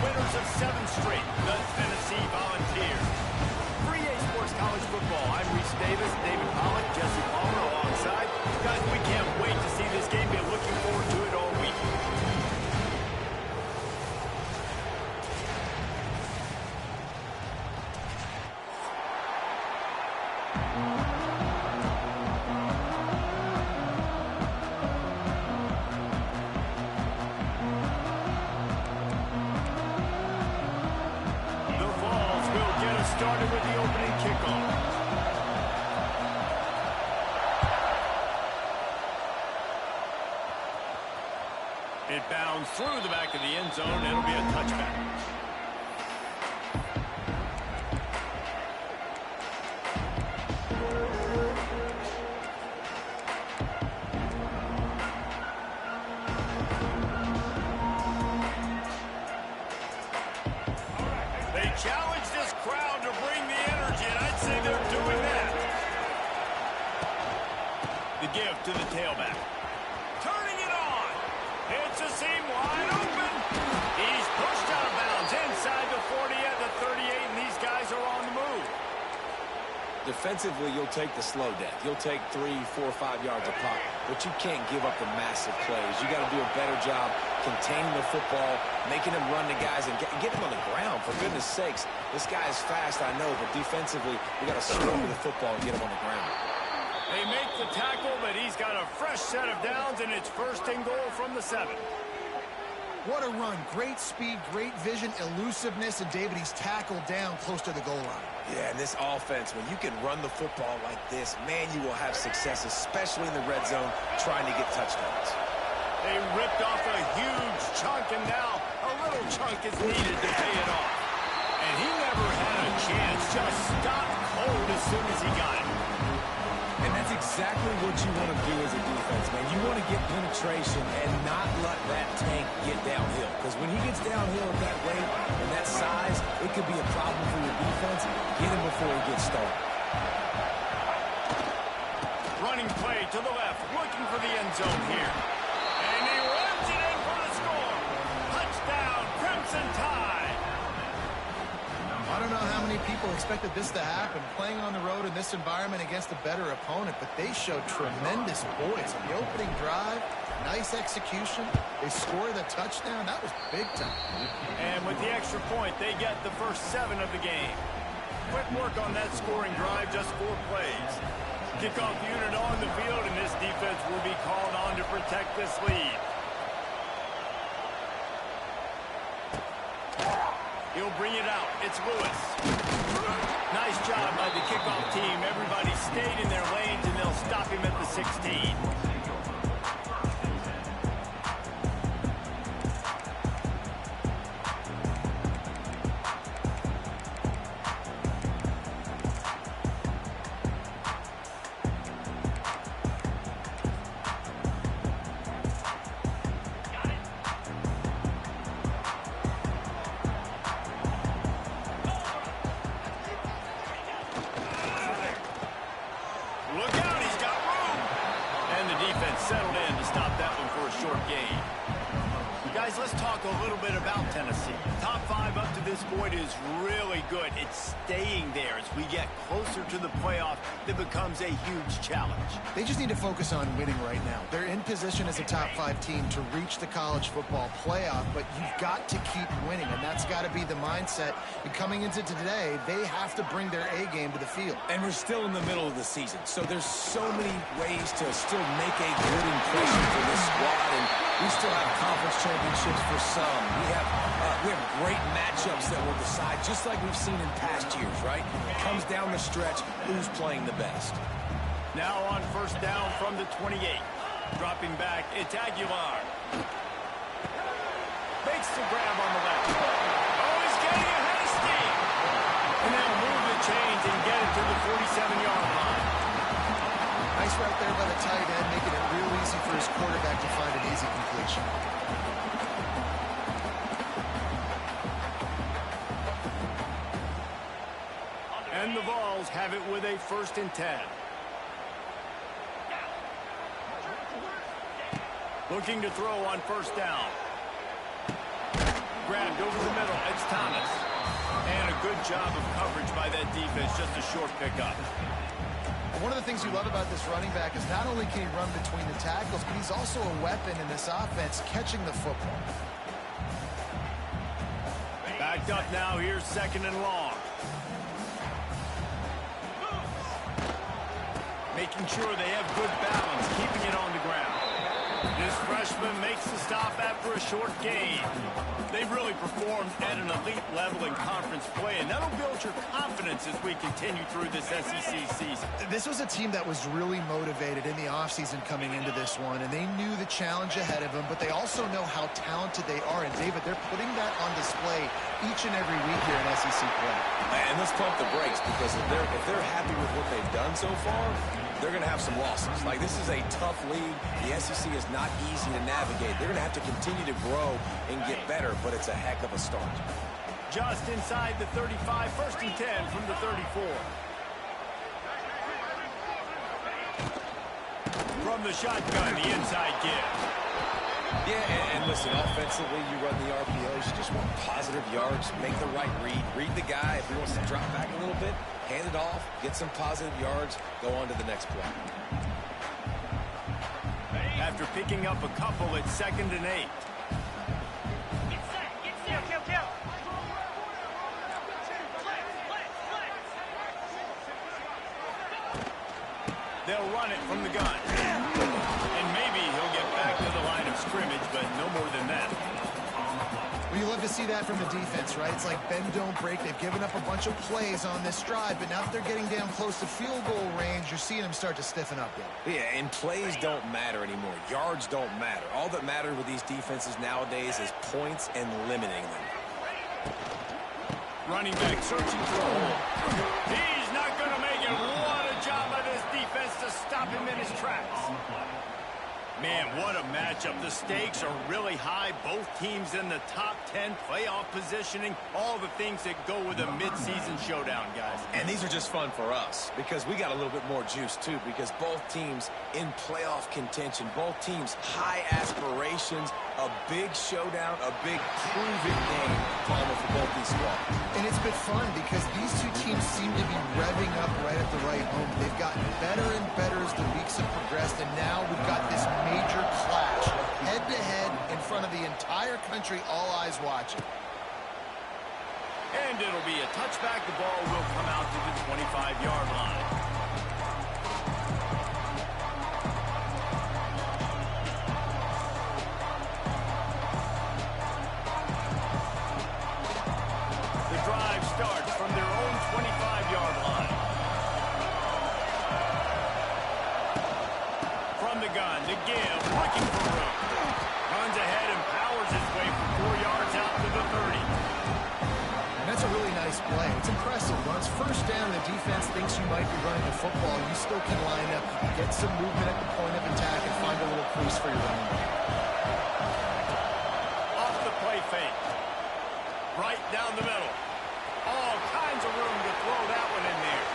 winners of 7 straight, the Tennessee Volunteers. For EA Sports College Football, I'm Reese Davis, David Pollock, Jesse Palmer alongside. Guys, we can't wait to see this game. Been looking forward to it all week. Started with the opening kickoff. It bounds through the back of the end zone, and it'll be a touchback. They challenge this crowd to bring the energy, and I'd say they're doing that. The give to the tailback. Turning it on. It's a seam wide open. He's pushed out of bounds inside the 40 at the 38, and these guys are on the move. Defensively, you'll take the slow death. You'll take 3, 4, 5 yards a pop, but you can't give up the massive plays. You got to do a better job containing the football, making him run the guys, and get him on the ground. For goodness sakes, this guy is fast, I know, but defensively, we got to slow the football and get him on the ground. They make the tackle, but he's got a fresh set of downs, and it's 1st and goal from the 7. What a run. Great speed, great vision, elusiveness, and David, he's tackled down close to the goal line. Yeah, and this offense, when you can run the football like this, man, you will have success, especially in the red zone, trying to get touchdowns. They ripped off a huge chunk, and now a little chunk is needed to pay it off. And he never had a chance, just stopped cold as soon as he got it. And that's exactly what you want to do as a defense, man. You want to get penetration and not let that tank get downhill. Because when he gets downhill at that rate and that size, it could be a problem for your defense. Get him before he gets started. Running play to the left, looking for the end zone here. And he runs it in for the score. Touchdown, Crimson Tide. I don't know how many people expected this to happen, playing on the road in this environment against a better opponent, but they showed tremendous poise. On the opening drive, nice execution. They scored the touchdown. That was big time. And with the extra point, they get the first 7 of the game. Quick work on that scoring drive, just 4 plays. Kickoff unit on the field, and this defense will be called on to protect this lead. He'll bring it out. It's Lewis. Nice job by the kickoff team. Everybody stayed in their lanes, and they'll stop him at the 16. Look out, he's got room. And the defense settled in to stop that one for a short gain. Guys, let's talk a little bit about Tennessee. Top 5 up to this point is really good. It's staying there. As we get closer to the playoff, that becomes a huge challenge. They just need to focus on winning right now. They're in position as a top 5 team to reach the college football playoff, but you've got to keep winning, and that's got to be the mindset. And coming into today, they have to bring their A game to the field. And we're still in the middle of the season, so there's so many ways to still make a good impression for this squad, and we still have conference championships for some. We have great matchups that will decide, just like we've seen in past years, right? It comes down the stretch, who's playing the best. Now on 1st down from the 28. Dropping back, it's Aguilar. Makes the grab on the left. Oh, he's getting ahead of steam. And they'll move the chains and get it to the 47-yard line. Nice right there by the tight end, making it real easy for his quarterback to find an easy completion. And the Vols have it with a 1st and 10. Looking to throw on 1st down. Grabbed over the middle. It's Thomas. And a good job of coverage by that defense. Just a short pickup. One of the things you love about this running back is not only can he run between the tackles, but he's also a weapon in this offense catching the football. Backed up now. Here's 2nd and long. Making sure they have good balance, keeping it on the ground. This freshman makes the stop after a short gain. They've really performed at an elite level in conference play, and that'll build your confidence as we continue through this SEC season. This was a team that was really motivated in the offseason coming into this one, and they knew the challenge ahead of them, but they also know how talented they are. And, David, they're putting that on display each and every week here in SEC play. And let's pump the brakes, because if they're happy with what they've done so far, they're going to have some losses. Like, this is a tough league. The SEC is not easy to navigate. They're going to have to continue to grow and get better, but it's a heck of a start. Just inside the 35, 1st and 10 from the 34. From the shotgun, the inside give. Yeah, and listen, offensively, you run the RPOs. You just want positive yards, make the right read. Read the guy. If he wants to drop back a little bit, hand it off, get some positive yards, go on to the next play. After picking up a couple, it's 2nd and 8. They'll run it from the gun. And maybe he'll get back to the line of scrimmage, but no more than that. Well, you love to see that from the defense, right? It's like bend, don't break. They've given up a bunch of plays on this drive, but now that they're getting down close to field goal range, you're seeing them start to stiffen up there. Yeah, and plays don't matter anymore. Yards don't matter. All that matters with these defenses nowadays is points and limiting them. Running back searching for a hole. He's not going to make it. What a job by this defense to stop him in his tracks. Man, what a matchup. The stakes are really high. Both teams in the top 10, playoff positioning, all the things that go with a midseason showdown, guys. And these are just fun for us because we got a little bit more juice, too, because both teams in playoff contention, both teams high aspirations, a big showdown, a big proving game for both these squads. And it's been fun because these two teams seem to be revving up right at the right moment. They've gotten better and better as the weeks have progressed, and now we've got this major clash, head-to-head in front of the entire country, all eyes watching. And it'll be a touchback. The ball will come out to the 25-yard line. The drive starts from their own 25-yard line. From the gun, the give, looking for room. Runs ahead and powers his way for 4 yards out to the 30. And that's a really nice play. It's impressive. Once first down, the defense thinks you might be running the football. You still can line up, get some movement at the point of attack, and find a little crease for your running back. Off the play fake. Right down the middle. All kinds of room to throw that one in there.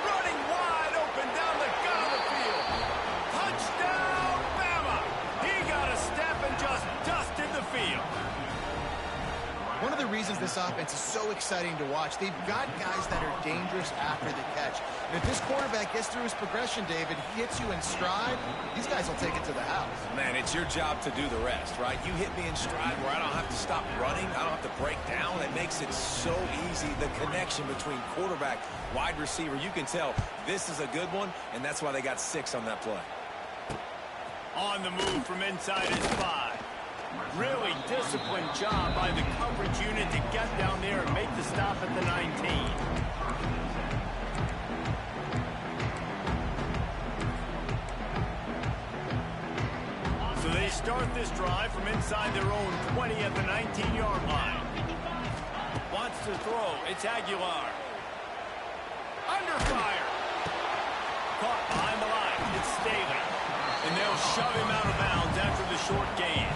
Running wide open down the gut of the field. Touchdown, Bama! He got a step and just dusted the field. One of the reasons this offense is so exciting to watch, they've got guys that are dangerous after the catch. And if this quarterback gets through his progression, David, hits you in stride, these guys will take it to the house. Man, it's your job to do the rest, right? You hit me in stride where I don't have to stop running. I don't have to break down. It makes it so easy. The connection between quarterback, wide receiver, you can tell this is a good one, and that's why they got 6 on that play. On the move from inside his 5. Really disciplined job by the coverage unit to get down there and make the stop at the 19. So they start this drive from inside their own 20 at the 19-yard line. Wants to throw. It's Aguilar. Under fire. Caught behind the line. It's Staley. And they'll shove him out of bounds after the short gain.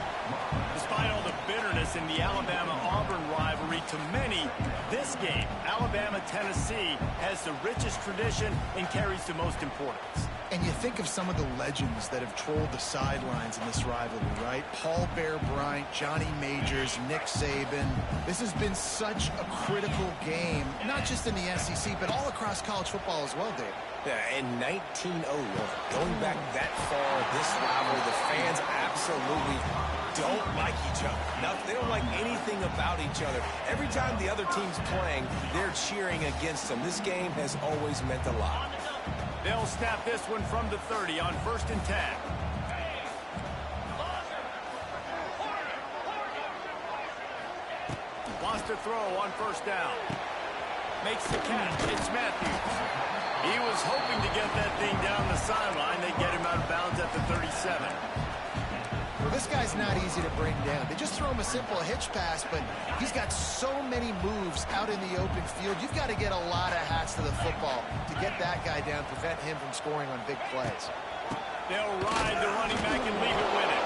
Despite all the bitterness in the Alabama-Auburn rivalry, to many, this game, Alabama-Tennessee, has the richest tradition and carries the most importance. And you think of some of the legends that have trolled the sidelines in this rivalry, right? Paul Bear Bryant, Johnny Majors, Nick Saban. This has been such a critical game, not just in the SEC, but all across college football as well, Dave. Yeah, in 1901, going back that far, this rivalry, the fans absolutely don't like each other. No, they don't like anything about each other. Every time the other team's playing, they're cheering against them. This game has always meant a lot. They'll snap this one from the 30 on 1st and 10. Wants to throw on 1st down. Makes the catch. It's Matthews. He was hoping to get that thing down the sideline. They get him out of bounds at the 37. Well, this guy's not easy to bring down. They just throw him a simple hitch pass, but he's got so many moves out in the open field. You've got to get a lot of hats to the football to get that guy down, prevent him from scoring on big plays. They'll ride the running back and leave it with it.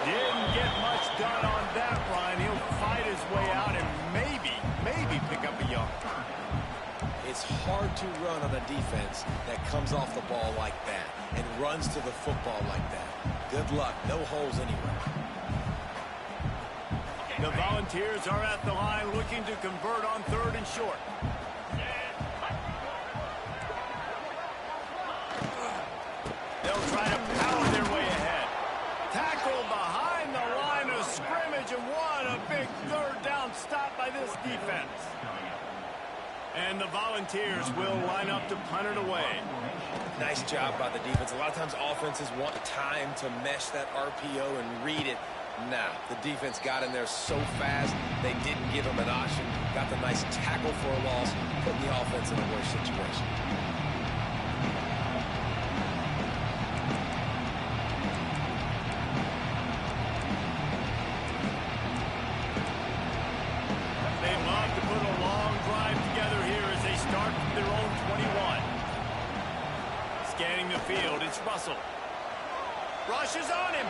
Didn't get much done on that run. He'll fight his way out and maybe pick up a yard. It's hard to run on a defense that comes off the ball like that and runs to the football like that. Good luck. No holes anywhere. The Volunteers are at the line looking to convert on 3rd and short. They'll try to power their way ahead. Tackle behind the line of scrimmage, and what a big 3rd down stop by this defense. And the Volunteers will line up to punt it away. Nice job by the defense. A lot of times offenses want time to mesh that RPO and read it. Now, the defense got in there so fast, they didn't give him an option. Got the nice tackle for a loss, putting the offense in a worse situation. They love to put a long drive together here as they start from their own 21. Scanning the field, it's Russell. Rushes on him.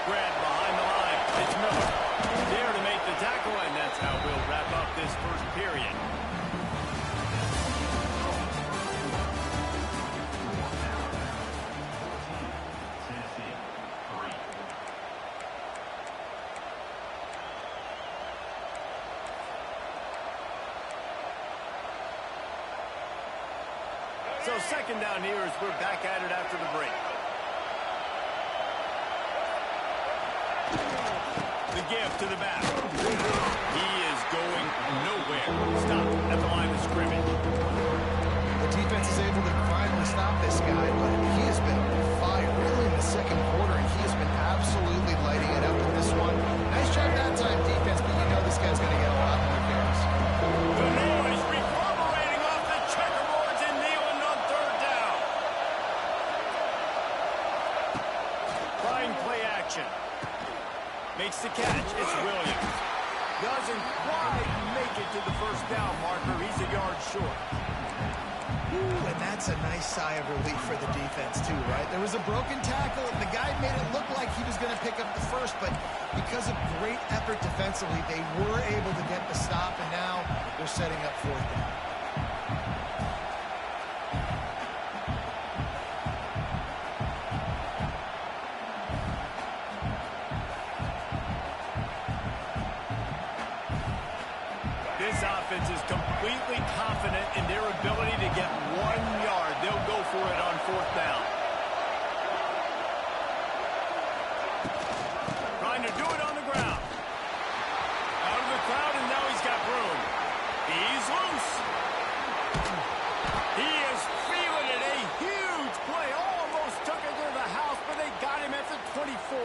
Grab behind the line. It's Miller. There to make the tackle, and that's how we'll wrap up this first period. So 2nd down here as we're back at it after the break. The give to the back. He is going nowhere. Stop at the line of scrimmage. The defense is able to finally stop this guy, but he has been on fire really in the 2nd quarter, and he has been absolutely lighting it up in this one. Nice job that time, defense, but you know this guy's going to get a lot more carries. The noise reverberating off the checkerboards and kneeling on 3rd down. Trying play action. Makes the catch. It's Williams. Doesn't quite make it to the 1st down marker. He's a yard short. Ooh, and that's a nice sigh of relief for the defense, too, right? There was a broken tackle, and the guy made it look like he was going to pick up the 1st, but because of great effort defensively, they were able to get the stop, and now they're setting up 4th down. This offense is completely confident in their ability to get 1 yard. They'll go for it on 4th down. Trying to do it on the ground. Out of the crowd, and now he's got room. He's loose. He is feeling it. A huge play. Almost took it to the house, but they got him at the 24.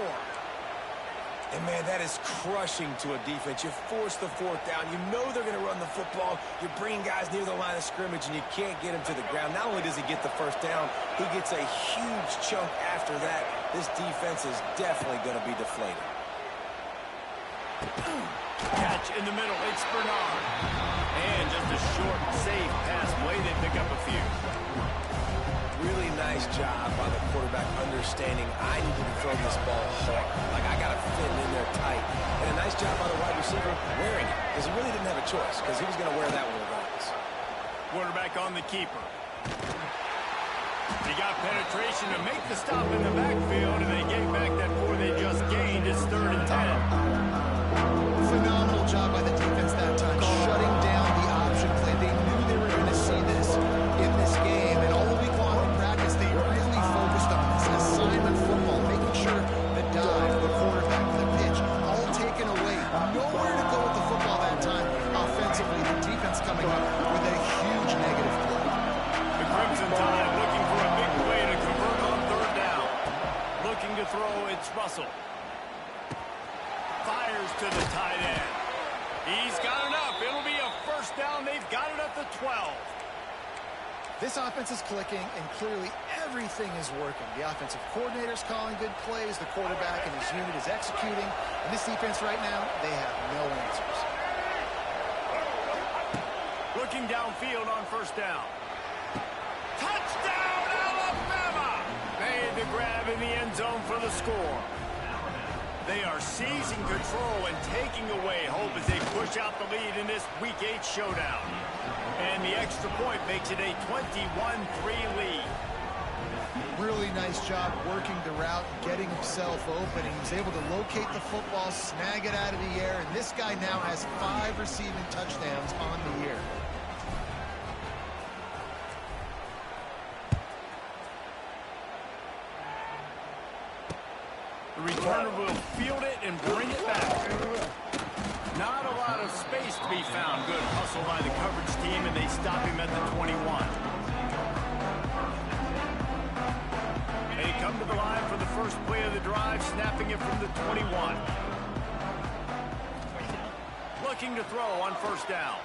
And, man, that is crushing to a defense. You force the 4th down. You know they're going to run the football. You're bringing guys near the line of scrimmage, and you can't get him to the ground. Not only does he get the 1st down, he gets a huge chunk after that. This defense is definitely going to be deflated. Catch in the middle. It's Bernard. And just a short, safe pass play. They pick up a few. Really nice job by the quarterback understanding I need to throw this ball hard. Like, I got to fit in there tight. And a nice job by the wide receiver wearing it, because he really didn't have a choice, because he was going to wear that one regardless. Quarterback on the keeper. He got penetration to make the stop in the backfield, and they gave back that 4 they just gained. It's 3rd and 10. Phenomenal job by the defense that time, shutting down the option play. They knew they were going to see this in this game, and all week long in practice, they really focused on this assignment football, making sure the dive, the quarterback, the pitch, all taken away. Nowhere to go with the football that time. Offensively, the defense coming up with a huge negative play. The Crimson Tide looking for a big play to convert on 3rd down. Looking to throw, it's Russell. Fires to the tight end. He's got enough. It'll be a 1st down. They've got it at the 12. This offense is clicking, and clearly everything is working. The offensive coordinator's calling good plays. The quarterback and his unit is executing. And this defense right now, they have no answers. Looking downfield on 1st down. Touchdown, Alabama! Made the grab in the end zone for the score. They are seizing control and taking away hope as they push out the lead in this Week 8 showdown. And the extra point makes it a 21-3 lead. Really nice job working the route, getting himself open. He was able to locate the football, snag it out of the air, and this guy now has 5 receiving touchdowns on the year. The returner will field it and bring it back. Not a lot of space to be found. Good hustle by the coverage team, and they stop him at the 21. They come to the line for the first play of the drive, snapping it from the 21. Looking to throw on 1st down.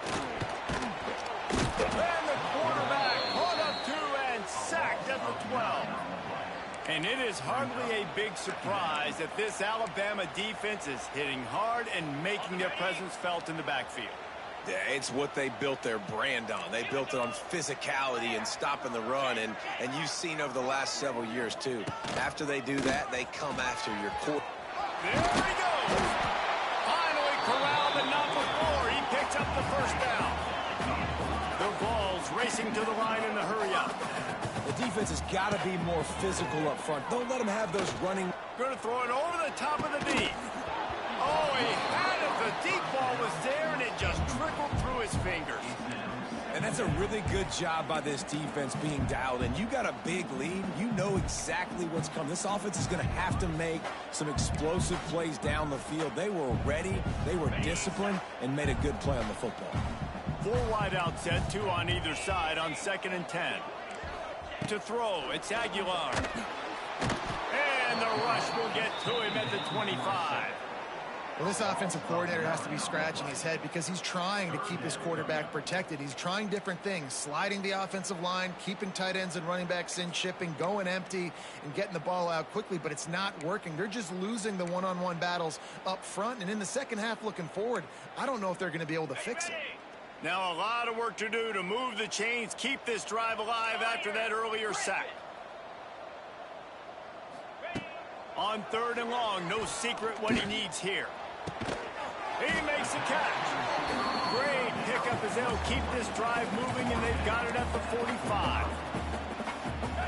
And the quarterback caught up to and sacked at the 12. And it is hardly a big surprise that this Alabama defense is hitting hard and making their presence felt in the backfield. Yeah, it's what they built their brand on. They built it on physicality and stopping the run, and you've seen over the last several years, too. After they do that, they come after your core. There he goes! Finally corralled, but not before. He picks up the 1st down. The ball's racing to the line in the hurry-up. The defense has got to be more physical up front. Don't let them have those running. Going to throw it over the top of the deep. Oh, he had it. The deep ball was there, and it just trickled through his fingers. And that's a really good job by this defense being dialed in. You got a big lead. You know exactly what's coming. This offense is going to have to make some explosive plays down the field. They were ready, they were disciplined, and made a good play on the football. 4 wide out set, 2 on either side on 2nd and 10. To throw, it's Aguilar. And the rush will get to him at the 25. Well, this offensive coordinator has to be scratching his head because he's trying to keep his quarterback protected. He's trying different things, sliding the offensive line, keeping tight ends and running backs in, chipping, going empty, and getting the ball out quickly, but it's not working. They're just losing the one-on-one battles up front, and in the second half looking forward, I don't know if they're going to be able to fix it. Now a lot of work to do to move the chains, keep this drive alive after that earlier sack. On 3rd and long, no secret what he needs here. He makes a catch. Great pickup as they'll keep this drive moving, and they've got it at the 45.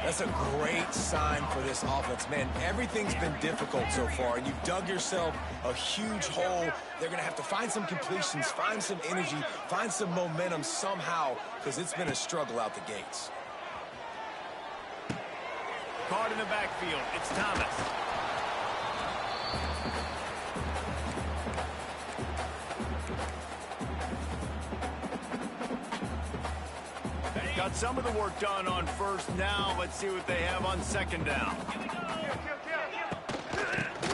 That's a great sign for this offense. Man, everything's been difficult so far, and you've dug yourself a huge hole. They're going to have to find some completions, find some energy, find some momentum somehow, because it's been a struggle out the gates. Caught in the backfield, it's Thomas. Got some of the work done on 1st. Now let's see what they have on 2nd down.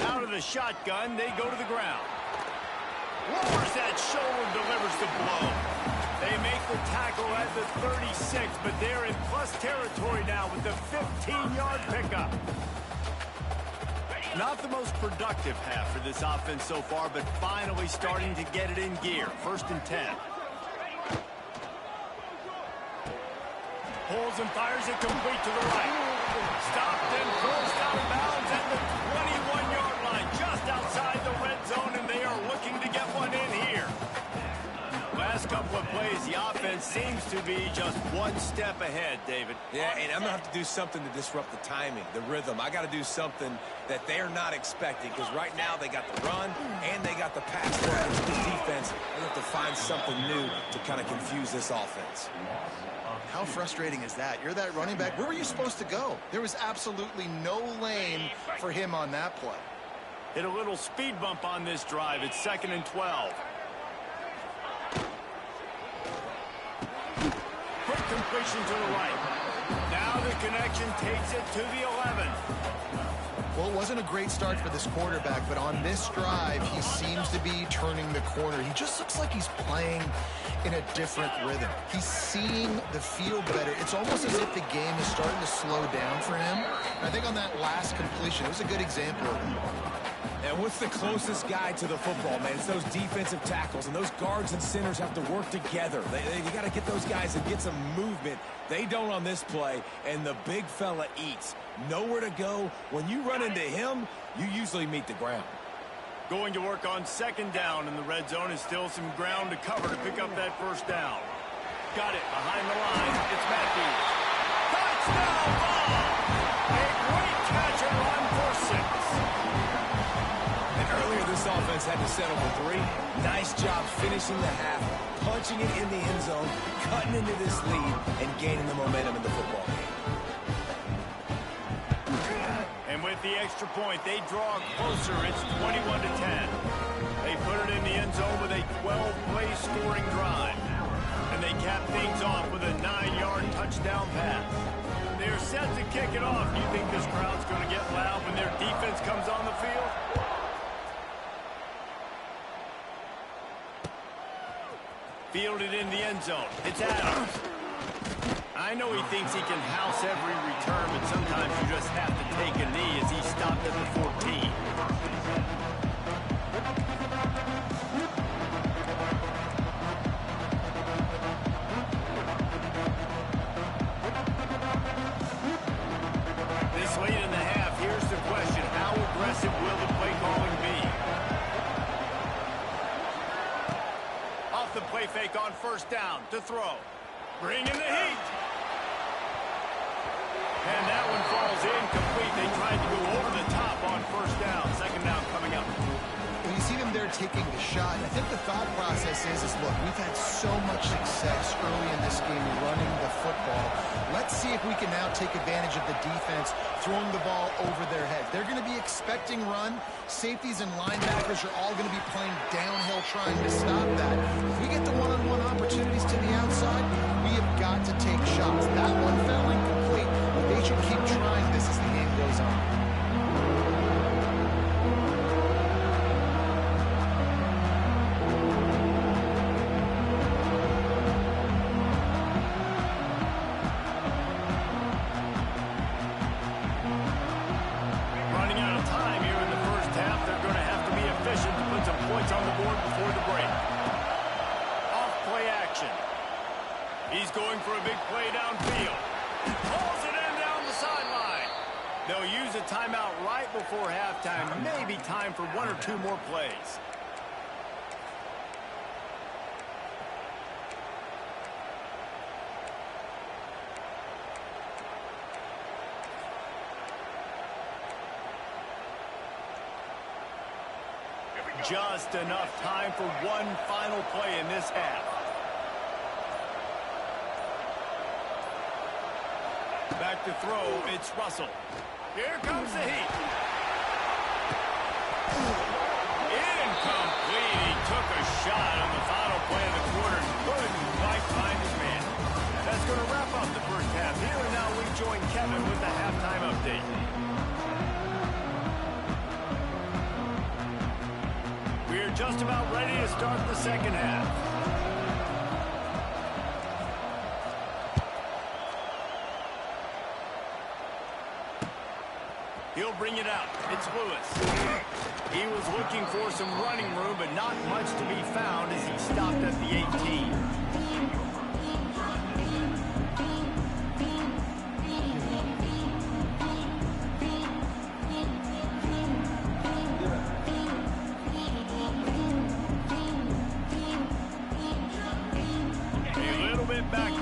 Out of the shotgun, they go to the ground. Lowers that shoulder, delivers the blow. They make the tackle at the 36, but they're in plus territory now with the 15-yard pickup. Not the most productive half for this offense so far, but finally starting to get it in gear. 1st and 10. Pulls and fires it complete to the right. Stopped and forced out of bounds at the 21-yard line, just outside the red zone, and they are looking to get one in here. Last couple of plays plays, the offense seems to be just one step ahead, David. Yeah, and I'm going to have to do something to disrupt the timing, the rhythm. I got to do something that they're not expecting, because right now they got the run and they got the pass rush. This defense, they have to find something new to kind of confuse this offense. How frustrating is that? You're that running back. Where were you supposed to go? There was absolutely no lane for him on that play. Hit a little speed bump on this drive. It's 2nd and 12. Quick completion to the right. Now the connection takes it to the 11. Well, it wasn't a great start for this quarterback, but on this drive, he seems to be turning the corner. He just looks like he's playing in a different rhythm. He's seeing the field better. It's almost as if the game is starting to slow down for him. And I think on that last completion, it was a good example of it. And what's the closest guy to the football, man? It's those defensive tackles, and those guards and centers have to work together. You got to get those guys and get some movement. They don't on this play, and the big fella eats. Nowhere to go. When you run into him, you usually meet the ground. Going to work on 2nd down, and the red zone is still some ground to cover to pick up that 1st down. Got it behind the line. It's Matthews. Touchdown ball! A great catch and run for 6. Earlier, this offense had to settle for 3. Nice job finishing the half, punching it in the end zone, cutting into this lead, and gaining the momentum in the football game. And with the extra point, they draw closer. It's 21-10. They put it in the end zone with a 12-play scoring drive. And they cap things off with a 9-yard touchdown pass. They're set to kick it off. Do you think this crowd's going to get loud when their defense comes on the field? Fielded in the end zone. It's Adams. I know he thinks he can house every return, but sometimes you just have to take a knee as he stopped at the 14. This late in the half, here's the question. How aggressive will the play calling be? Off the play fake on 1st down to throw. Bring in the heat. And that one falls incomplete. They tried to go over the top on 1st down. 2nd down coming up. When you see them there taking the shot, I think the thought process is look, we've had so much success early in this game running the football. Let's see if we can now take advantage of the defense throwing the ball over their heads. They're going to be expecting run. Safeties and linebackers are all going to be playing downhill trying to stop that. If we get the one-on-one opportunities to the outside, we have got to take shots. That one fell incomplete, but they should keep trying this as the game goes on. He's going for a big play downfield. Pulls it in down the sideline. They'll use a timeout right before halftime. Maybe time for 1 or 2 more plays. Just enough time for one final play in this half. Back to throw, it's Russell. Here comes the heat. Incomplete. He took a shot on the final play of the quarter. Couldn't quite find his man. That's going to wrap up the 1st half. Here and now we join Kevin with the halftime update. We're just about ready to start the 2nd half. He'll bring it out. It's Lewis. He was looking for some running room, but not much to be found as he stopped at the 18.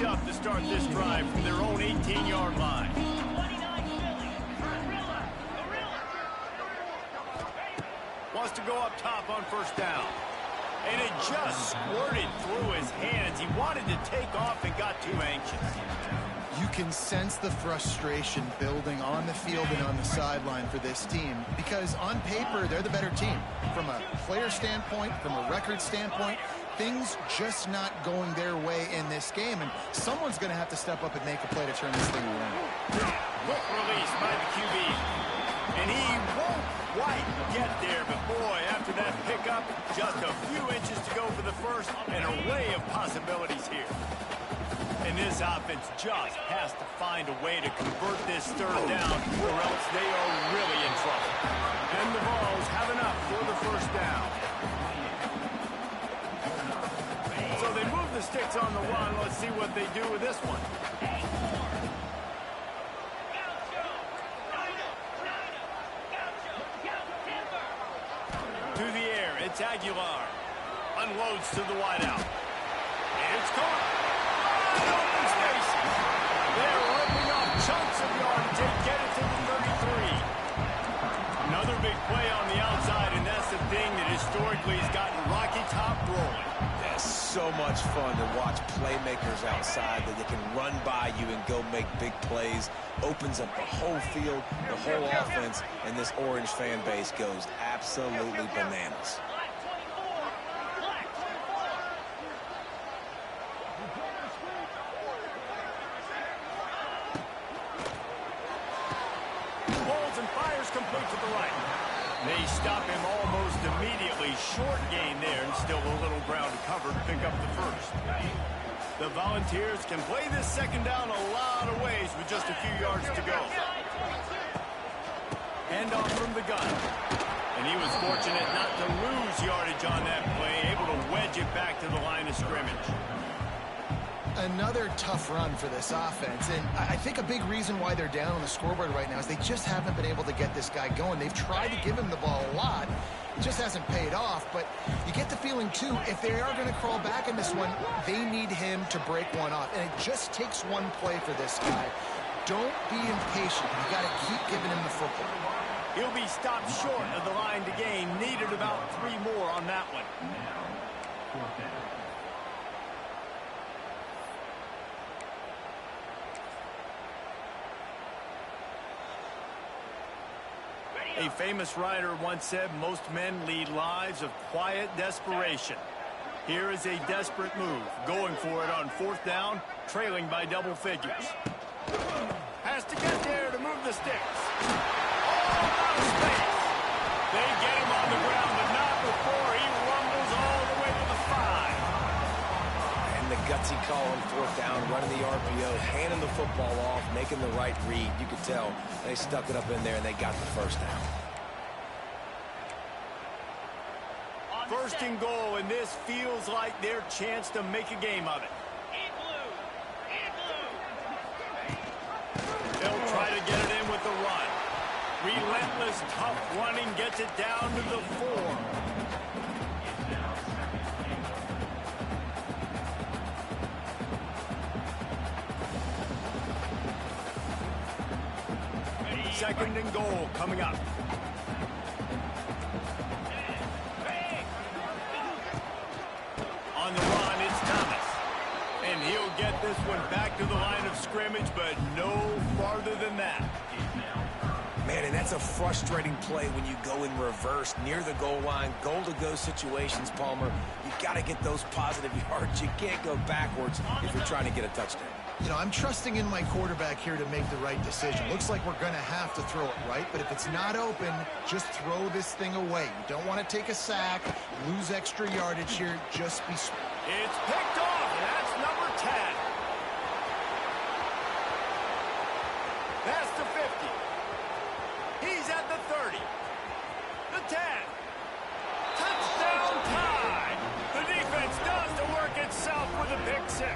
up to start this drive from their own 18-yard line. Wants to go up top on first down. And it just squirted through his hands. He wanted to take off and got too anxious. You can sense the frustration building on the field and on the sideline for this team because on paper, they're the better team. From a player standpoint, from a record standpoint, things just not going their way in this game, and someone's going to have to step up and make a play to turn this thing around. Quick release by the QB. And he won't quite get there, but boy, after that pickup, just a few inches to go for the first, an array of possibilities here. And this offense just has to find a way to convert this third down, or else they are really in trouble. And the Vols have enough for the first down. So they move the sticks on the run. Let's see what they do with this one. To the air, it's Aguilar. Unloads to the wideout. And it's caught. Open spaces. They're ripping off chunks of yardage. They get it to the 33. Another big play on the outside, and that's the thing that historically has gotten Rocky Top rolling. That's so much fun to watch playmakers outside that they can run by you and go make big plays. Opens up the whole field, the whole offense, and this Orange fan base goes absolutely bananas. Holds and fires complete to the right. They stop him almost immediately. Short gain there, and still a little ground to cover to pick up the first. The Volunteers can play this second down a lot of ways with just a few yards to go. Hand off from the gun. And he was fortunate not to lose yardage on that play, able to wedge it back to the line of scrimmage. Another tough run for this offense, and I think a big reason why they're down on the scoreboard right now is they just haven't been able to get this guy going. They've tried to give him the ball a lot. It just hasn't paid off, but you get the feeling, too, if they are going to crawl back in this one, they need him to break one off, and it just takes one play for this guy. Don't be impatient. You got to keep giving him the football. He'll be stopped short of the line to gain. Needed about 3 more on that one. A famous writer once said, most men lead lives of quiet desperation. Here is a desperate move, going for it on fourth down, trailing by double figures. Has to get there to move the sticks. Oh, out of space. They get him on the ground, but not before he rumbles all the way to the 5. And the gutsy call on fourth down, running the RPO, handing the football off, making the right read. You could tell they stuck it up in there and they got the first down. First and goal, and this feels like their chance to make a game of it. They'll try to get it in with the run. Relentless, tough running gets it down to the 4. Second and goal coming up. On the run, it's Thomas. And he'll get this one back to the line of scrimmage, but no farther than that. Man, and that's a frustrating play when you go in reverse near the goal line, goal-to-go situations, Palmer. You've got to get those positive yards. You can't go backwards if you're trying to get a touchdown. You know, I'm trusting in my quarterback here to make the right decision. Looks like we're going to have to throw it right, but if it's not open, just throw this thing away. You don't want to take a sack, lose extra yardage here. Just be smart. It's picked off, and that's number 10. That's the 50. He's at the 30. The 10. Touchdown tie. The defense does the work itself with a pick 6.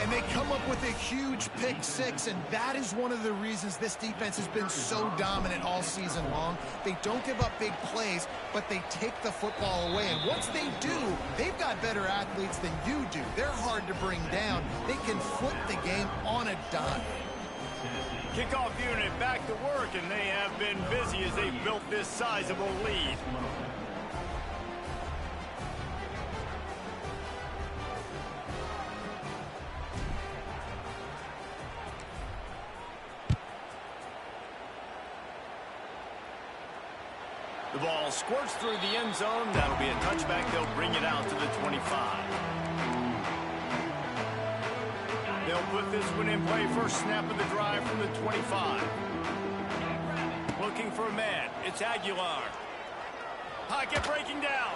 And they come up with a huge pick six, and that is one of the reasons this defense has been so dominant all season long. They don't give up big plays, but they take the football away. And once they do, they've got better athletes than you do. They're hard to bring down. They can flip the game on a dime. Kickoff unit back to work, and they have been busy as they've built this sizable lead. The ball squirts through the end zone. That'll be a touchback. They'll bring it out to the 25. They'll put this one in play. First snap of the drive from the 25. Looking for a man. It's Aguilar. Pocket breaking down.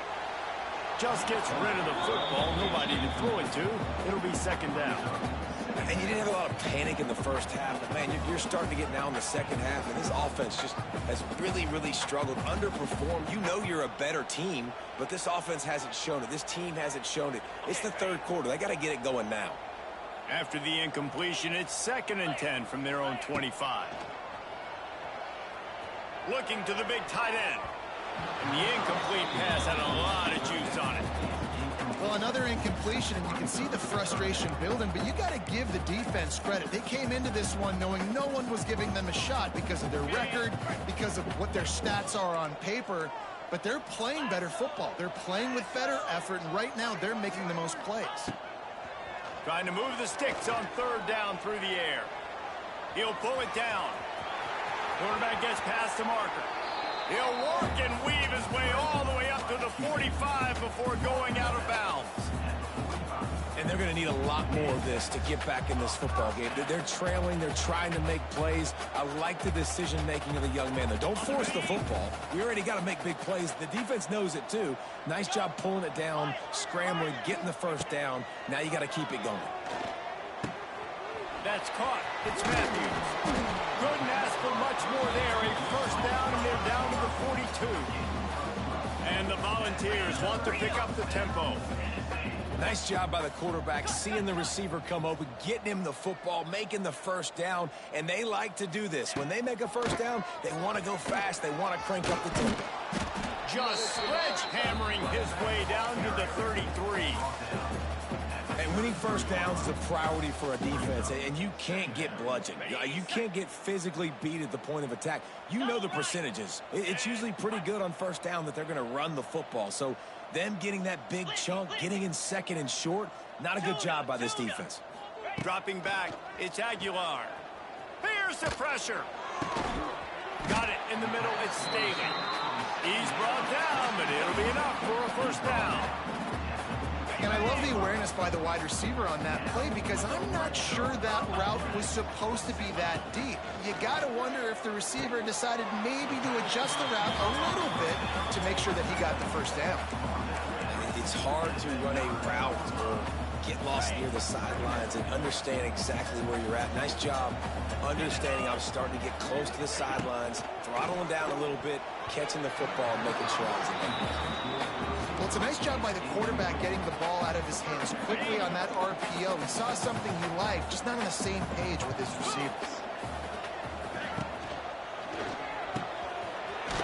Just gets rid of the football. Nobody to throw it to. It'll be second down. And you didn't have a lot of panic in the first half, but man, you're starting to get now in the second half, and this offense just has really struggled, underperformed. You know you're a better team, but this offense hasn't shown it. This team hasn't shown it. It's the third quarter. They got to get it going now. After the incompletion, it's 2nd and 10 from their own 25. Looking to the big tight end. And the incomplete pass had a lot of juice on it. Well, another incompletion, and you can see the frustration building, but you got to give the defense credit. They came into this one knowing no one was giving them a shot because of their record, because of what their stats are on paper, but they're playing better football. They're playing with better effort, and right now they're making the most plays. Trying to move the sticks on 3rd down through the air. He'll pull it down. Quarterback gets past the marker. He'll work and weave his way all the way up to the 45 before going out of bounds. And they're going to need a lot more of this to get back in this football game. They're trailing. They're trying to make plays. I like the decision-making of the young man there. Don't force the football. We already got to make big plays. The defense knows it, too. Nice job pulling it down, scrambling, getting the first down. Now you got to keep it going. That's caught. It's Matthews. Couldn't ask for much more there. A first down, and they're down to the 42. And the Volunteers want to pick up the tempo. Nice job by the quarterback, seeing the receiver come open, getting him the football, making the first down, and they like to do this. When they make a first down, they want to go fast. They want to crank up the tempo. Just sledgehammering his way down to the 33. And winning first downs is a priority for a defense, and you can't get bludgeoned. You can't get physically beat at the point of attack. You know the percentages. It's usually pretty good on first down that they're going to run the football. So them getting that big chunk, getting in 2nd and short, not a good job by this defense. Dropping back, it's Aguilar. Here's the pressure. Got it in the middle, it's Staley. He's brought down, but it'll be enough for a first down. And I love the awareness by the wide receiver on that play because I'm not sure that route was supposed to be that deep. You got to wonder if the receiver decided maybe to adjust the route a little bit to make sure that he got the first down. It's hard to run a route or get lost near the sidelines and understand exactly where you're at. Nice job understanding I'm starting to get close to the sidelines, throttling down a little bit, catching the football, and making sure I was in there. Well, it's a nice job by the quarterback getting the ball out of his hands quickly on that RPO. He saw something he liked, just not on the same page with his receivers.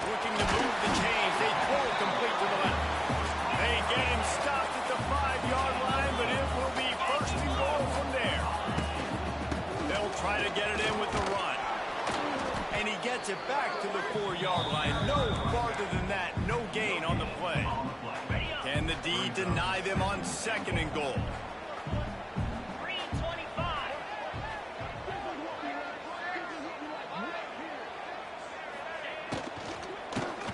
Looking to move the chains. They throw it complete to the left. They get him stopped at the 5-yard line, but it will be 1st and goal from there. They'll try to get it in with the run. And he gets it back to the 4-yard line. No farther than that. No gain on the play. Can the D deny them on 2nd and goal?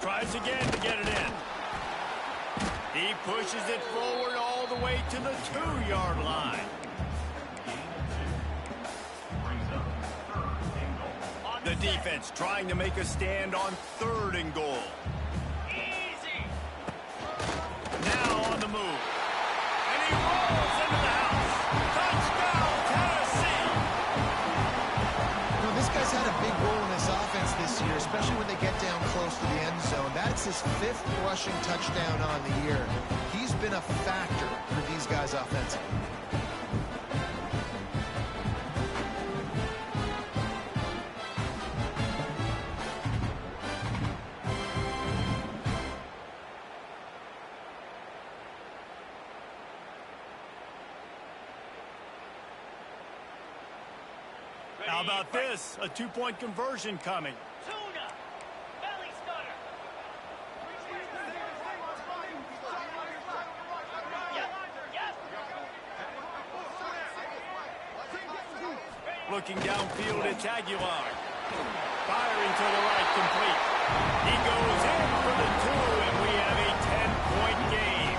Tries again to get it in. He pushes it forward all the way to the 2-yard line. The defense trying to make a stand on 3rd and goal. Now on the move. And he rolls into the house. Touchdown, Tennessee! You know, this guy's had a big role in this offense this year, especially when they get down close to the end zone. That's his 5th rushing touchdown on the year. He's been a factor for these guys offensively. How about this? A two-point conversion coming. Tuna. Belly stutter. Looking downfield, it's Aguilar. Firing to the right, complete. He goes in for the 2, and we have a 10-point game.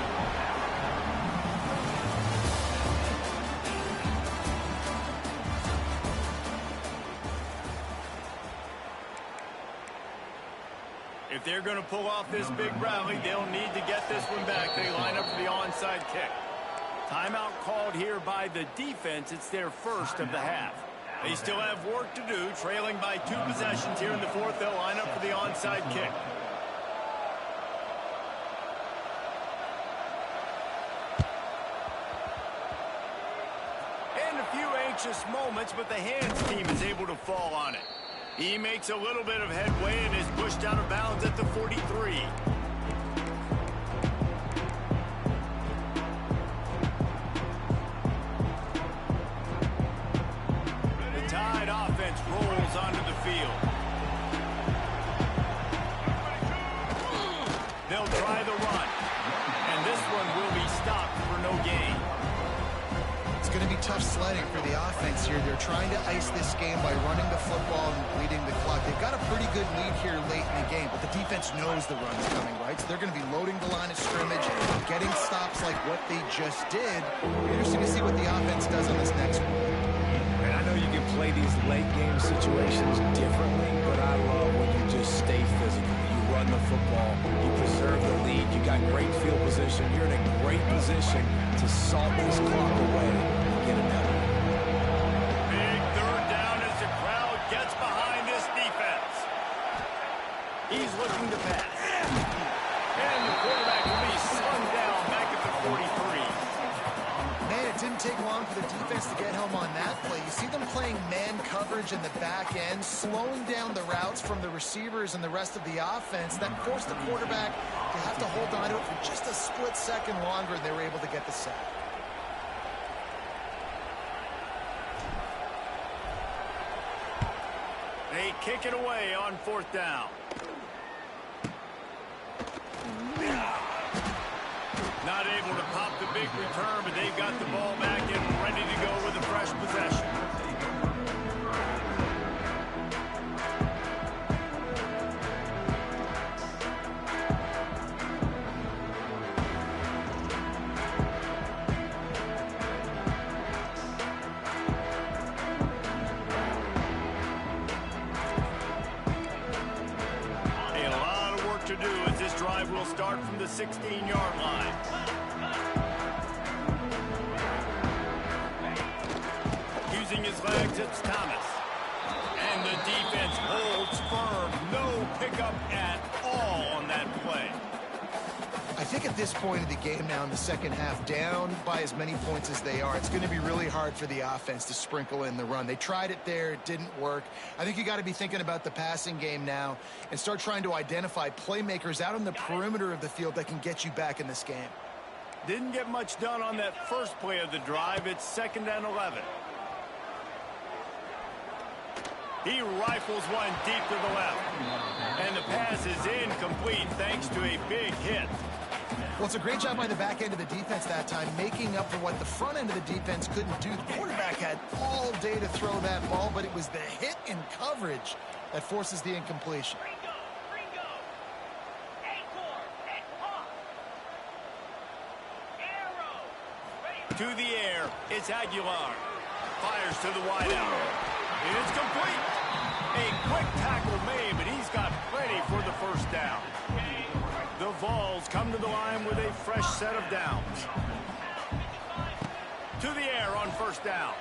If they're going to pull off this big rally, they'll need to get this one back. They line up for the onside kick. Timeout called here by the defense. It's their first of the half. They still have work to do, trailing by 2 possessions here in the fourth. They'll line up for the onside kick. And a few anxious moments, but the hands team is able to fall on it. He makes a little bit of headway and is pushed out of bounds at the 43. Offense rolls onto the field. They'll try the run. And this one will be stopped for no gain. It's going to be tough sledding for the offense here. They're trying to ice this game by running the football and bleeding the clock. They've got a pretty good lead here late in the game, but the defense knows the run's coming, right? So they're going to be loading the line of scrimmage, getting stops like what they just did. Interesting to see what the offense does on this next one. I know you can play these late game situations differently, but I love when you just stay physical. You run the football, you preserve the lead, you got great field position, you're in a great position to salt this clock away and get another. Big third down as the crowd gets behind this defense. He's looking to pass. And the quarterback will be slung down back at the 43. Man, it didn't take long for the defense to get home on that play. You see them playing man coverage in the back end, slowing down the routes from the receivers and the rest of the offense. That forced the quarterback to have to hold on to it for just a split second longer, and they were able to get the sack. They kick it away on fourth down. Not able to pop the big return, but they've got the ball back and ready to go with a fresh possession. A lot of work to do as this drive will start from the 16-yard line. Using his legs, it's Thomas. And the defense holds firm. No pickup at all on that play. I think at this point of the game now in the second half, down by as many points as they are, it's going to be really hard for the offense to sprinkle in the run. They tried it there. It didn't work. I think you got to be thinking about the passing game now and start trying to identify playmakers out on the perimeter of the field that can get you back in this game. Didn't get much done on that first play of the drive. It's 2nd and 11. He rifles one deep to the left. And the pass is incomplete thanks to a big hit. Well, it's a great job by the back end of the defense that time, making up for what the front end of the defense couldn't do. The quarterback had all day to throw that ball, but it was the hit in coverage that forces the incompletion. Ringo. Anchor. And pop. Arrow. To the air, it's Aguilar. Fires to the wideout. It's complete. A quick tackle made, but he's got plenty for the first down. The Vols come to the line with a fresh set of downs. To the air on first down.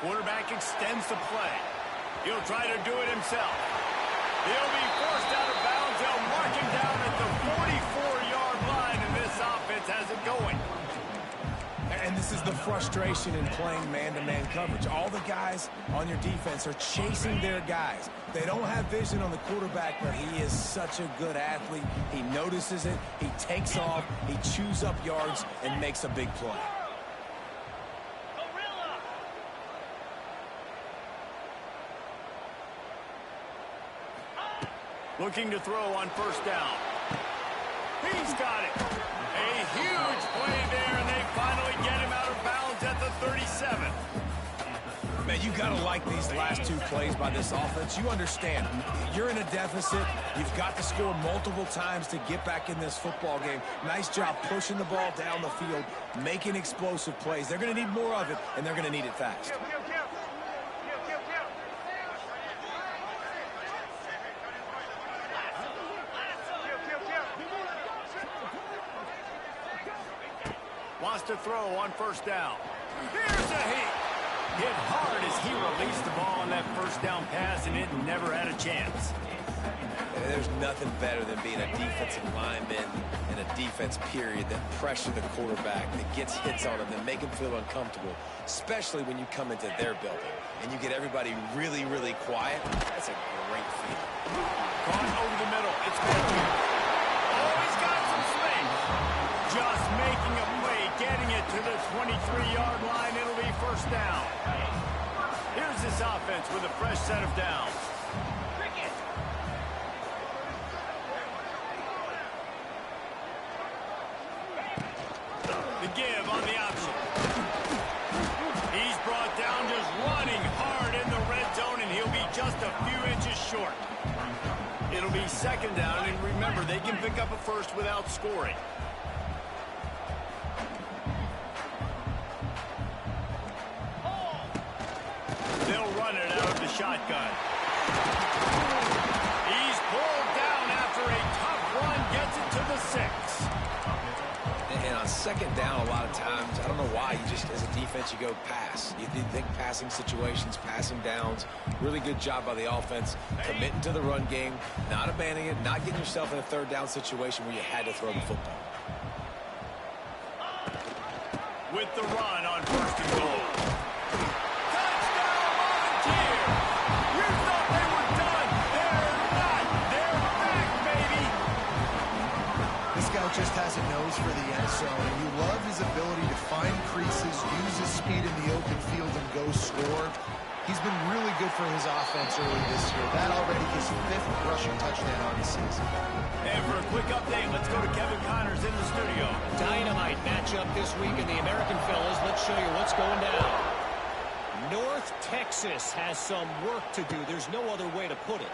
Quarterback extends the play. He'll try to do it himself. He'll be forced out of bounds. They'll mark him down at the 44-yard line, and this offense has it going. And this is the frustration in playing man-to-man coverage. All the guys on your defense are chasing their guys. They don't have vision on the quarterback, but he is such a good athlete. He notices it, he takes off, he chews up yards, and makes a big play. Gorilla. Looking to throw on first down. He's got it. A huge play there, and they finally get him out of bounds at the 37. Man, you got to like these last two plays by this offense. You understand, you're in a deficit. You've got to score multiple times to get back in this football game. Nice job pushing the ball down the field, making explosive plays. They're going to need more of it, and they're going to need it fast. Wants to throw on first down. Here's a hit. Hit hard as he released the ball on that first down pass, and it never had a chance. There's nothing better than being a defensive lineman and a defense period that pressure the quarterback, that gets hits on him, that make him feel uncomfortable, especially when you come into their building and you get everybody really, really quiet. That's a great feeling. Caught over the middle. It's Matthew. Oh, he's got some space. Just making a play, getting it to the 23-yard line. It'll be first down. Here's this offense with a fresh set of downs. The give on the option. He's brought down just running hard in the red zone, and he'll be just a few inches short. It'll be second down, and remember, they can pick up a first without scoring. They'll run it out of the shotgun. He's pulled down after a tough run, gets it to the 6. And on second down, a lot of times, I don't know why, you just, as a defense, you go pass. You think passing situations, passing downs. Really good job by the offense, committing to the run game, not abandoning it, not getting yourself in a third down situation where you had to throw the football. With the run on first and goal. Touchdown, Volunteer! You thought they were done. They're not. They're back, baby. This guy just has a nose for the end zone, and you love his ability to find creases, use his speed in the open field, and go score. He's been really good for his offense early this year. That already his 5th rushing touchdown on the season. And for a quick update, let's go to Kevin Connors in the studio. Dynamite matchup this week in the American, fellas. Let's show you what's going down. North Texas has some work to do. There's no other way to put it.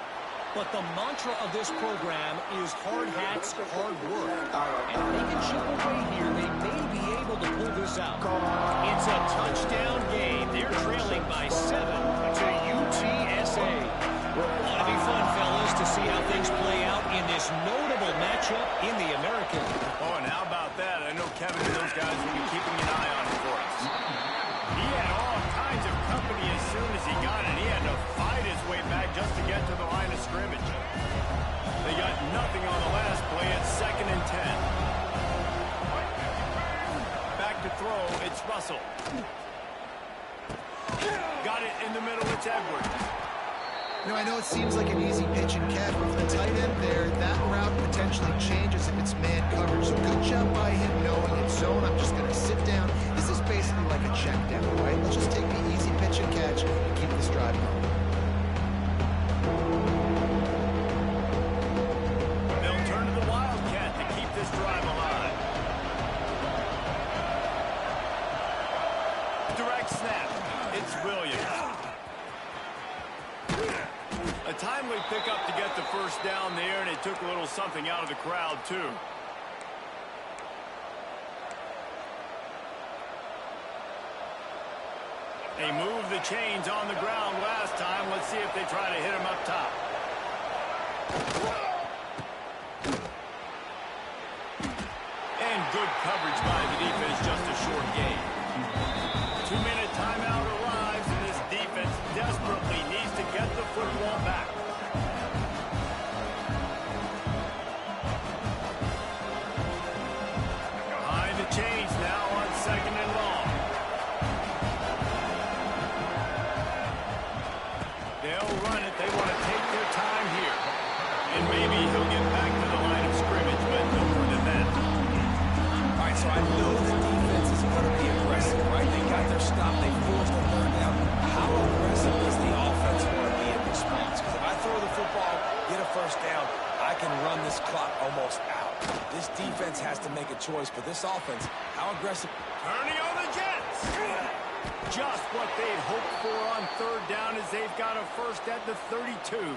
But the mantra of this program is hard hats, hard work. And if they can chip away here, they may be able to pull this out. It's a touchdown game. They're trailing by 7 to UTSA. Ought to be fun, fellas, to see how things play out in this notable matchup in the American. Oh, and how about that? I know Kevin and those guys will be keeping an eye on it for us. He had all kinds of company as soon as he got it. He had to fight his way back just to get to the line of scrimmage. They got nothing on the last play. It's 2nd and 10. Back to throw. It's Russell. Got it in the middle. It's Edwards. You know, I know it seems like an easy pitch and catch, but for the tight end there, that route potentially changes if it's man coverage. So good job by him knowing it's zone. I'm just going to sit down. This is basically like a check down, right? Let's just take the easy pitch and catch and keep this drive going. They'll turn to the Wildcat to keep this drive alive. Direct snap. It's Williams. A timely pickup to get the first down there, and it took a little something out of the crowd, too. They moved the chains on the ground last time. Let's see if they try to hit him up top. And good coverage by the defense, just a short game. 2-minute timeout arrives, and this defense desperately needs to get the football back. Behind the chains now on 2nd and long. They'll run it. They want to take their time here. And maybe he'll get back to the line of scrimmage, but no more than that. All right, so I know the defense is going to be aggressive, right? They got their stop. They forced a third down. How aggressive does the offense want to be in response? Because if I throw the football, get a first down, I can run this clock almost out. This defense has to make a choice, but this offense, how aggressive? Turning on the Jets. Just what they'd hoped for on third down as they've got a first at the 32.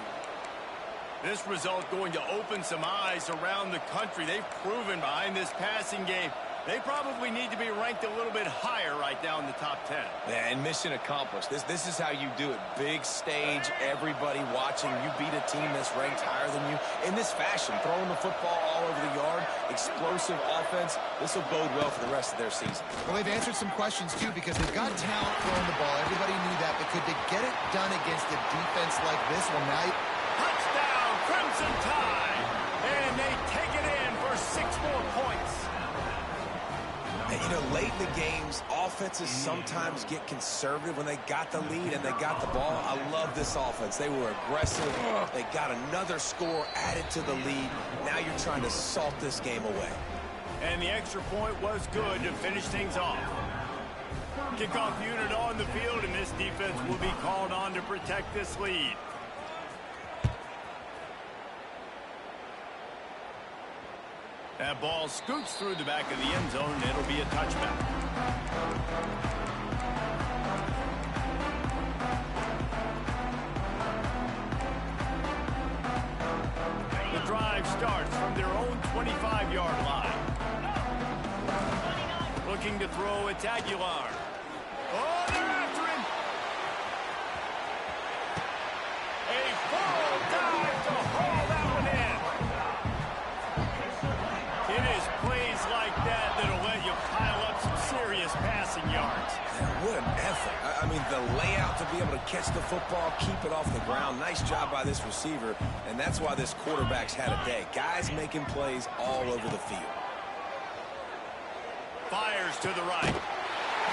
This result going to open some eyes around the country. They've proven behind this passing game they probably need to be ranked a little bit higher right now in the top 10. Yeah, and mission accomplished. This is how you do it. Big stage, everybody watching. You beat a team that's ranked higher than you in this fashion. Throwing the football all over the yard, explosive offense. This will bode well for the rest of their season. Well, they've answered some questions, too, because they've got talent throwing the ball. Everybody knew that, but could they get it done against a defense like this one? Now, touchdown, Crimson Tide! And they take it in for 6 more points. And, you know, late in the games, offenses sometimes get conservative when they got the lead and they got the ball. I love this offense. They were aggressive. They got another score added to the lead. Now you're trying to salt this game away. And the extra point was good to finish things off. Kickoff unit on the field, and this defense will be called on to protect this lead. That ball scoots through the back of the end zone, and it'll be a touchback. The drive starts from their own 25-yard line. Looking to throw, it's Aguilar. Oh, they're after him! A full dive to haul that one in. It is plays like that that'll let you pile up some serious passing yards. What an effort. I mean, the layout to be able to catch the football, keep it off the ground. Nice job by this receiver, and that's why this quarterback's had a day. Guys making plays all over the field. Fires to the right.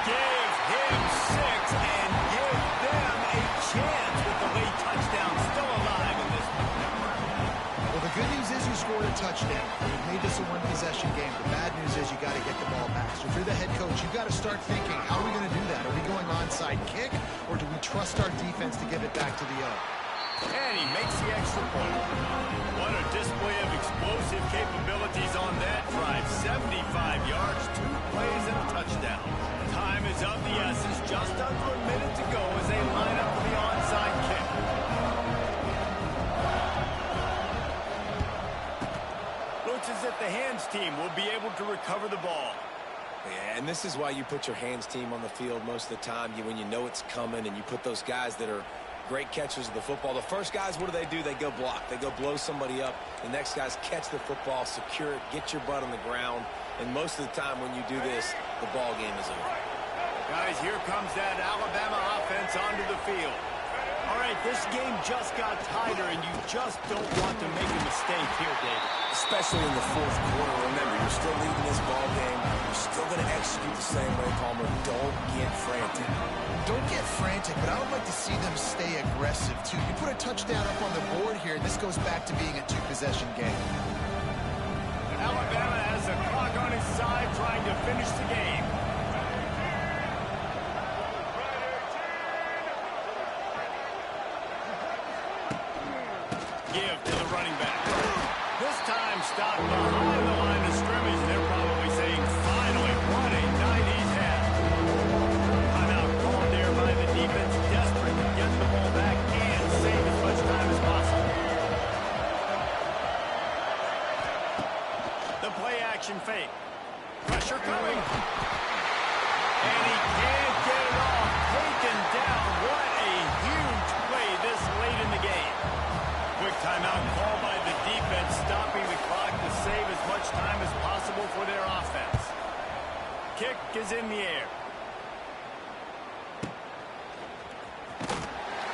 Give him 6 and give them a chance with the late touchdown still alive in this one. well, the good news is you scored a touchdown. You've made this a one-possession game. The bad news is you got to get the ball back. So if you're the head coach, you got to start thinking, how are we going to do that? Are we going onside kick, or do we trust our defense to give it back to the O? And he makes the extra point. What a display of explosive capabilities on that drive. 75 yards, 2 plays, and a touchdown. Time is of the essence. Just under a minute to go as they line up for the onside kick. Looks as if the hands team will be able to recover the ball. Yeah, and this is why you put your hands team on the field most of the time. When you know it's coming, and you put those guys that are great catchers of the football. The first guys, what do? They go block. They go blow somebody up. The next guys catch the football, secure it, get your butt on the ground. And most of the time when you do this, the ball game is over. Guys, here comes that Alabama offense onto the field. All right, this game just got tighter, and you just don't want to make a mistake here, David. Especially in the fourth quarter. Remember, you're still leading this ball game. You're still going to execute the same way, Palmer. Don't get frantic. Don't get frantic, but I would like to see them stay aggressive, too. You put a touchdown up on the board here, and this goes back to being a 2-possession game. Alabama has the clock on his side, trying to finish the game. Give to the running back. This time stopped behind the line of scrimmage. They're probably saying, finally, what a night he's had. Timeout called there by the defense, desperate to get the ball back and save as much time as possible. The play action fake. Pressure coming. And he can't get it off. Taken down. What a huge play this late in the game. Quick timeout called by the defense, stopping the clock to save as much time as possible for their offense. Kick is in the air.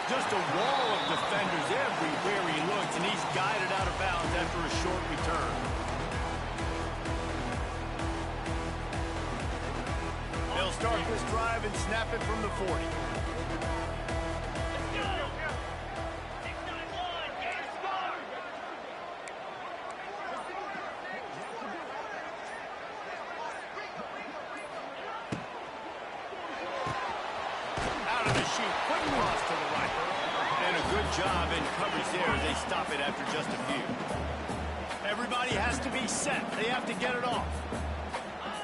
Just a wall of defenders everywhere he looks, and he's guided out of bounds after a short return. They'll start this drive and snap it from the 40. Out of the chute, quick cross to the right. And a Good job in coverage there. They stop it after just a few. Everybody has to be set. They have to get it off.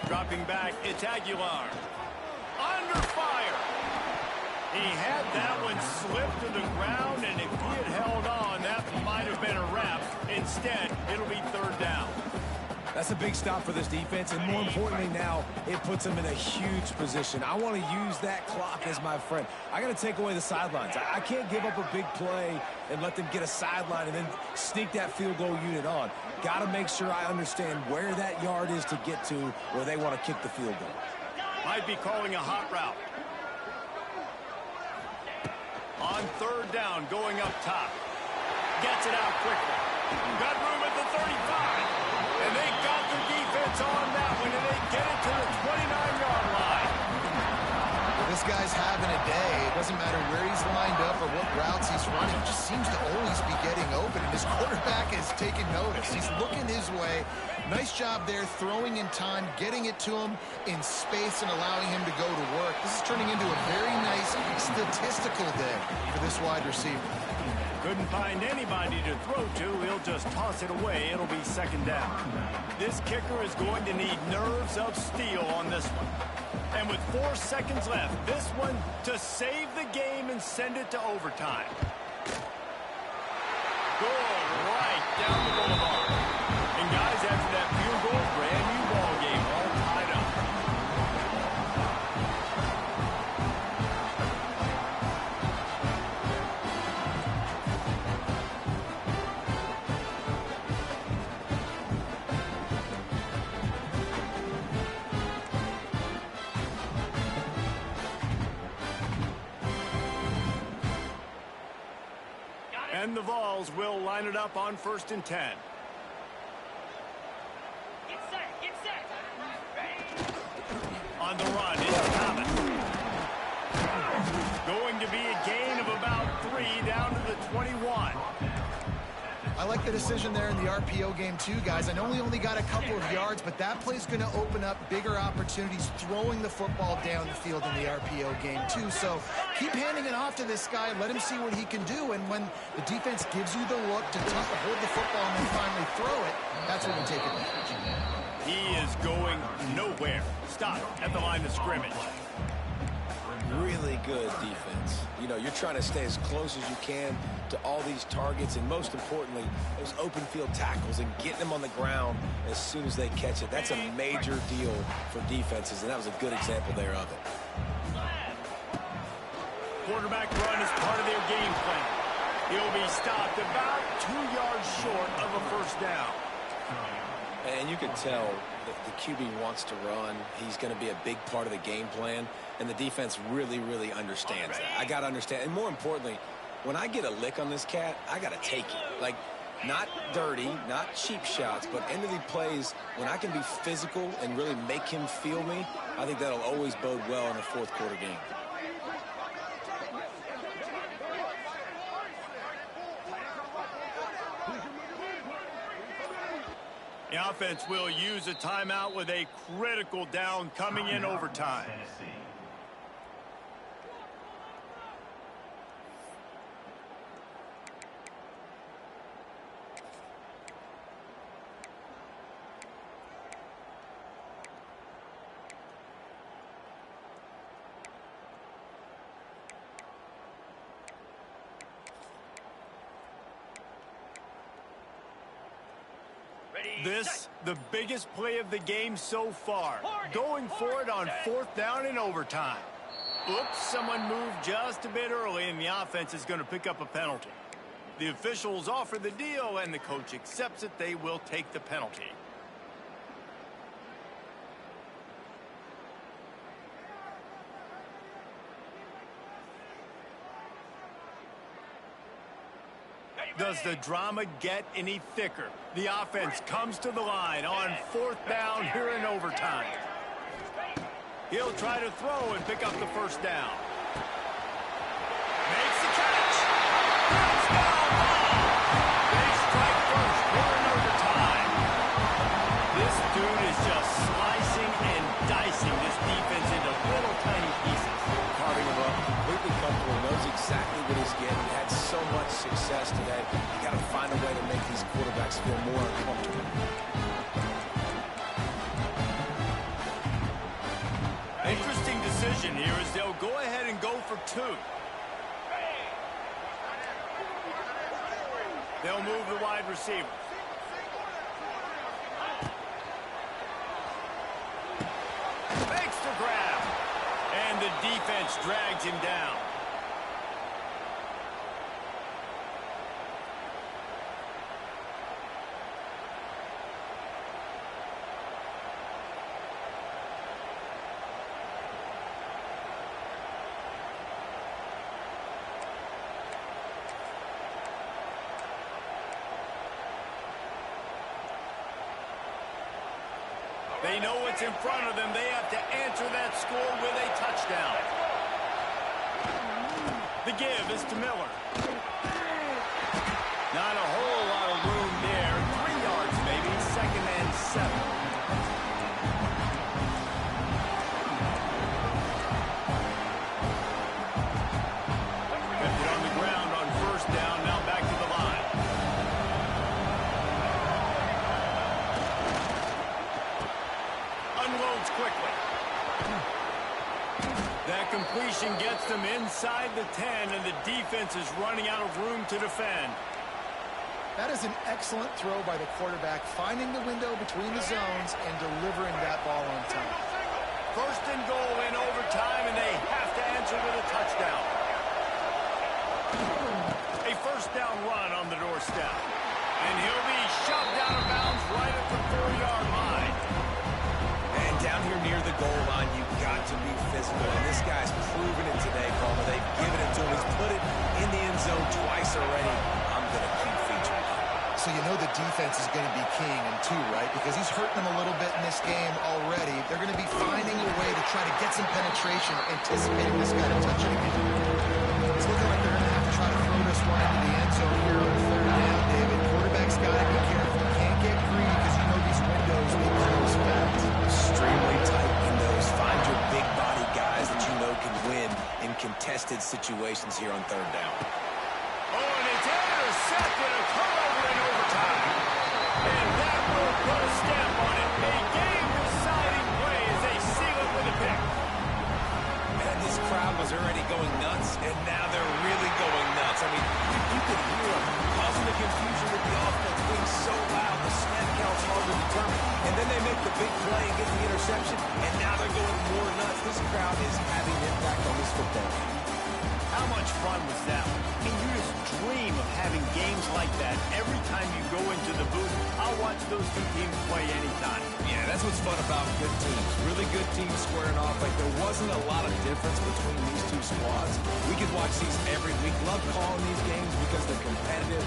Dropping back, it's Aguilar. Under fire. He had that one slip to the ground, and if he had held on, that might have been a wrap. Instead, it'll be third down. That's a big stop for this defense, and more importantly now, it puts them in a huge position. I want to use that clock as my friend. I got to take away the sidelines. I can't give up a big play and let them get a sideline and then sneak that field goal unit on. Got to make sure I understand where that yard is to get to where they want to kick the field goal. Might be calling a hot route. On third down, going up top. Gets it out quickly. Got room at the 35. And they got the defense on that one, and they get it to the 29-yard line. Well, this guy's having a day. It doesn't matter where he's lined up or what routes he's running. He just seems to always be getting open, and his quarterback is taking notice. He's looking his way. Nice job there, throwing in time, getting it to him in space and allowing him to go to work. This is turning into a very nice statistical day for this wide receiver. Couldn't find anybody to throw to. He'll just toss it away. It'll be second down. This kicker is going to need nerves of steel on this one. And with 4 seconds left, this one to save the game and send it to overtime. Goal right down the boulevard. And guys, after that field goal, brand new ball game, all tied up. And the Vols will line it up on 1st and 10. Get set, get set. On the run, it's Thomas. Going to be a gain of about 3 down to the 21. I like the decision there in the RPO game too, guys. I know we only got a couple of yards, but that play's going to open up bigger opportunities throwing the football down the field in the RPO game too. So keep handing it off to this guy. Let him see what he can do. And when the defense gives you the look to hold the football and then finally throw it, that's when you take advantage. He is going nowhere. Stop at the line of scrimmage. Really good defense. You know, you're trying to stay as close as you can to all these targets, and most importantly, those open field tackles and getting them on the ground as soon as they catch it. That's a major deal for defenses, and that was a good example there of it. Quarterback run is part of their game plan. He'll be stopped about 2 yards short of a first down. And you can tell that the QB wants to run. He's going to be a big part of the game plan, and the defense really, really understands that. I got to understand, and more importantly, when I get a lick on this cat, I got to take it. Like, not dirty, not cheap shots, but end of the plays, when I can be physical and really make him feel me, I think that'll always bode well in a fourth quarter game. The offense will use a timeout with a critical down coming in overtime. This, the biggest play of the game so far. Going for it on 4th down in overtime. Oops, someone moved just a bit early, and the offense is going to pick up a penalty. The officials offer the deal, and the coach accepts it. They will take the penalty. Does the drama get any thicker? The offense comes to the line on 4th down here in overtime. He'll try to throw and pick up the first down. Makes the catch. Touchdown ball. They strike first here in overtime. This dude is just slicing and dicing this defense into little tiny pieces. Carving him up, completely comfortable, knows exactly what he's getting, had so much success today. You got to find a way to make these quarterbacks feel more uncomfortable. Interesting decision here as they'll go ahead and go for two. They'll move the wide receiver. Makes the grab. And the defense drags him down. They know what's in front of them. They have to answer that score with a touchdown. The give is to Miller. Not a whole lot of room there. 3 yards maybe. 2nd and 7. Kept it on the ground on 1st down. Now back to the line. Unloads quickly. That completion gets them inside the 10, and the defense is running out of room to defend. That is an excellent throw by the quarterback, finding the window between the zones and delivering that ball on time. 1st and goal in overtime, and they have to answer with a touchdown. A 1st down run on the doorstep. And he'll be shoved out of bounds right at the 4-yard line. And down here near the goal line, you've got to be physical. And this guy's proven it today, Palmer. They've given it to him. He's put it in the end zone twice already. I'm going to keep featuring him. So you know the defense is going to be keying him too, right? Because he's hurting them a little bit in this game already. They're going to be finding a way to try to get some penetration, anticipating this guy to touch it again. It's looking like they're going to have to try to throw this one into the end zone here on 3rd down, David. Quarterback's got to be careful. Can't get greedy because you know these windows will close fast. Extremely tight windows. Find your big body guys that you know can win in contested situations here on 3rd down. Oh, and it's intercepted. A turnover in overtime. And that will put a stamp on it. A game-deciding play as they seal it with a pick. And this crowd was already going nuts, and now they're really going nuts. I mean, you could hear them causing the confusion with the offense being so loud. The snap count's hard to determine. And then they make the big play and get the interception, and now they're going more nuts. This crowd is having an impact on this football game. How much fun was that? I mean, you just dream of having games like that every time you go into the booth. I'll watch those two teams play anytime. Yeah, that's what's fun about good teams. Really good teams squaring off. Like, there wasn't a lot of difference between these two squads. We could watch these every week. Love calling these games because they're competitive.